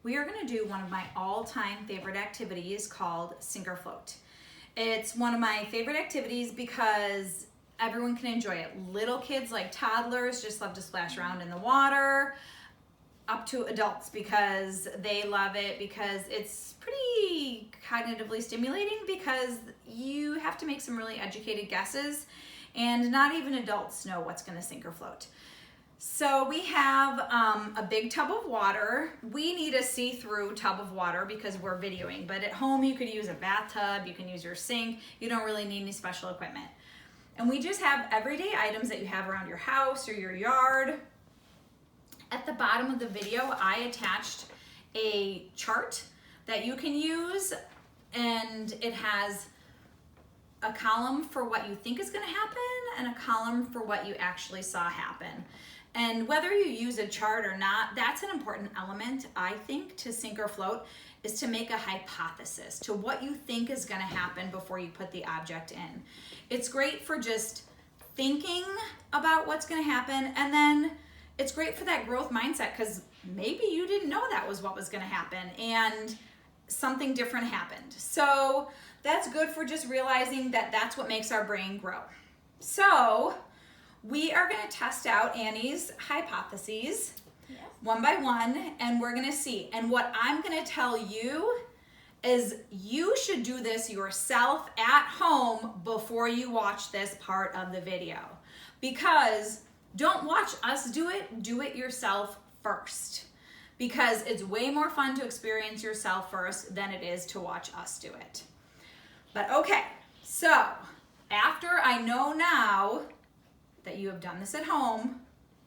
we are going to do one of my all-time favorite activities called Sink or Float. It's one of my favorite activities because everyone can enjoy it. Little kids like toddlers just love to splash around in the water, up to adults because they love it because it's pretty cognitively stimulating because you have to make some really educated guesses and not even adults know what's going to sink or float. So we have a big tub of water. We need a see-through tub of water because we're videoing, but at home you could use a bathtub, you can use your sink, you don't really need any special equipment. And we just have everyday items that you have around your house or your yard. At the bottom of the video, I attached a chart that you can use, and it has a column for what you think is going to happen and a column for what you actually saw happen. And whether you use a chart or not, that's an important element, I think, to sink or float, is to make a hypothesis to what you think is going to happen before you put the object in. It's great for just thinking about what's going to happen, and then it's great for that growth mindset because maybe you didn't know that was what was going to happen and something different happened. So that's good for just realizing that that's what makes our brain grow. So we are going to test out Annie's hypotheses one by one, and we're going to see. And what I'm going to tell you is you should do this yourself at home before you watch this part of the video. Because don't watch us do it yourself first. Because it's way more fun to experience yourself first than it is to watch us do it. But okay, so after I know now that you have done this at home,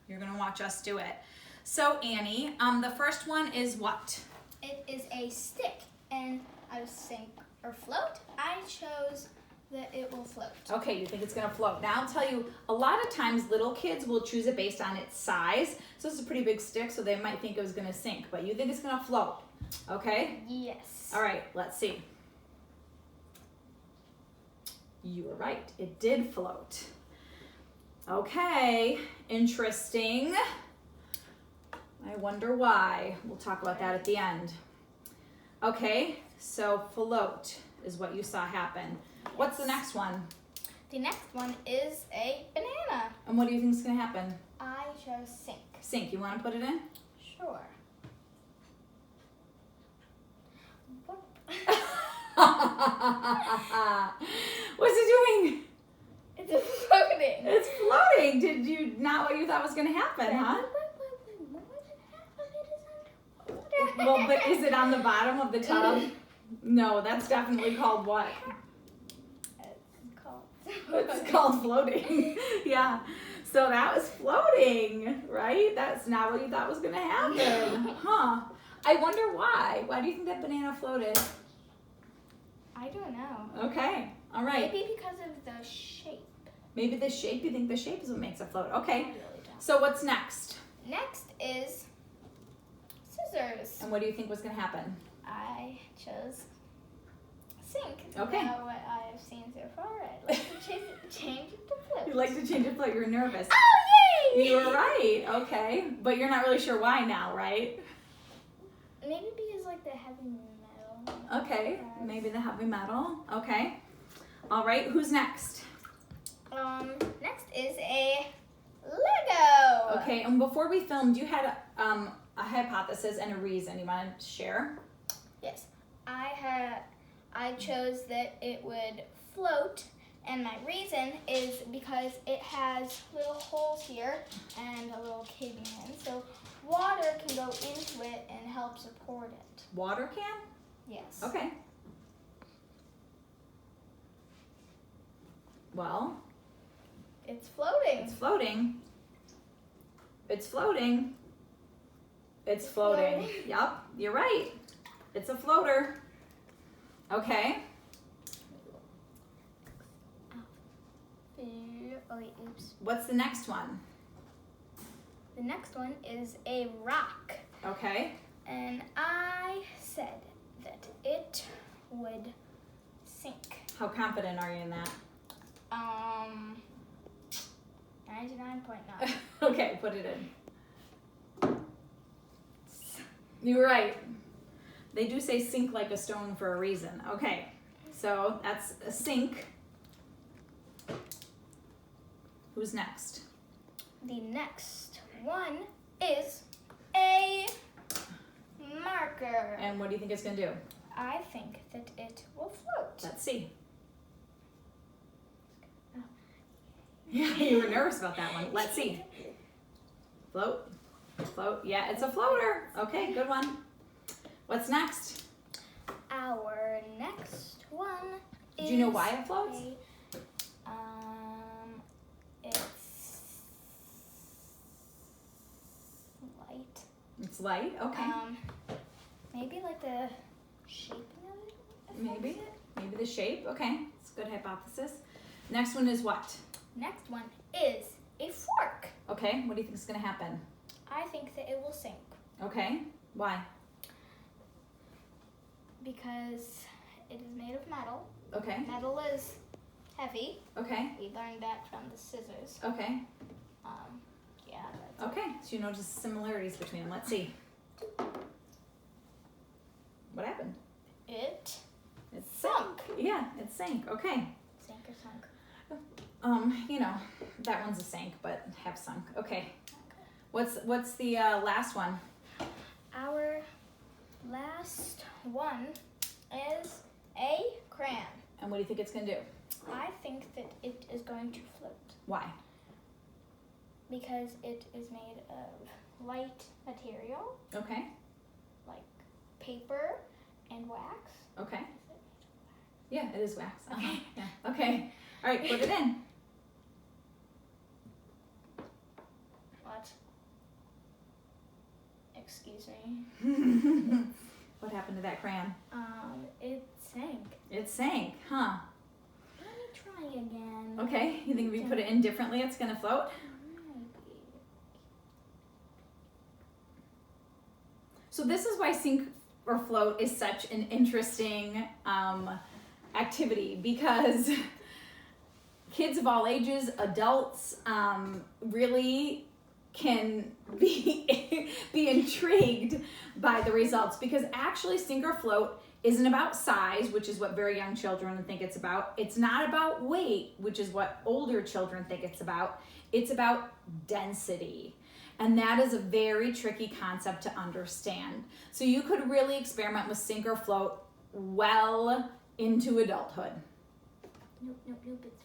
you're gonna watch us do it. So Annie, the first one is what? It is a stick, and I was sink or float. I chose that it will float. Okay, you think it's gonna float. Now I'll tell you, a lot of times little kids will choose it based on its size. So it's a pretty big stick, so they might think it was gonna sink, but you think it's gonna float, okay? Yes. All right, let's see. You were right, it did float. Okay, interesting. I wonder why. We'll talk about that at the end. Okay, so float is what you saw happen. What's the next one? The next one is a banana. And what do you think is going to happen? I chose sink. Sink. You want to put it in? Sure. What's it doing? It's floating. It's floating. Did you not what you thought was going to happen, huh? Well, but is it on the bottom of the tub? No, that's definitely called what? It's called floating. Yeah. So that was floating, right? That's not what you thought was going to happen. Huh. I wonder why. Why do you think that banana floated? I don't know. Okay. All right. Maybe because of the shape. Maybe the shape. You think the shape is what makes it float. Okay. I really don't. So what's next? Next is scissors. And what do you think was going to happen? I chose sink. Okay. Now what I have seen so far, I'd like to change it to float. You like to change it float. You're nervous. Oh, yay! You were right. Okay. But you're not really sure why now, right? Maybe because like the heavy metal. Okay. Maybe the heavy metal. Okay. All right. Who's next? Next is a Lego. Okay. And before we filmed, you had a hypothesis and a reason you wanted to share. Yes. I chose that it would float, and my reason is because it has little holes here and a little caving in, so water can go into it and help support it. Water can? Yes. Okay. Well, It's floating. it's floating. It's floating. It's floating. floating. Yep, you're right. It's a floater. Okay. Oh wait, oops. What's the next one? The next one is a rock, Okay. and I said that it would sink. How confident are you in that? 99.9. Okay, put it in. You were right. They do say sink like a stone for a reason. Okay, so that's a sink. Who's next? The next one is a marker. And what do you think it's gonna do? I think that it will float. Let's see. Yeah, you were nervous about that one. Let's see. Float, float. Yeah, it's a floater. Okay, good one. What's next? Our next one is. Do you know why it floats? It's light. It's light. Okay. Maybe like the shaping of it. Maybe. Maybe the shape. Okay, it's a good hypothesis. Next one is what? Next one is a fork. Okay, what do you think is gonna happen? I think that it will sink Okay, why? because it is made of metal. Okay, Metal is heavy. okay, We learned that from the scissors. okay, Yeah. That's okay. So you notice similarities between them. Let's see. What happened? It It's sunk. Yeah, it sank. Okay. Sink or sunk. You know, that one's a sank, but have sunk. Okay. Okay. What's the last one? Our last one is a crayon. And what do you think it's gonna do? I think that it is going to float Why? because it is made of light material Okay. like paper and wax. Okay. Is it? Yeah, it is wax. Okay. Yeah. Okay. All right, put it in. What? Excuse me. What happened to that crayon? It sank. It sank, huh? Let me try again. Okay. You think if you put it in differently, it's gonna float? Maybe. So this is why sink or float is such an interesting activity, because kids of all ages, adults, really can be be intrigued by the results, because actually sink or float isn't about size, which is what very young children think it's about. It's not about weight, which is what older children think it's about. It's about density. And that is a very tricky concept to understand. So you could really experiment with sink or float well into adulthood. Nope, nope, nope. It's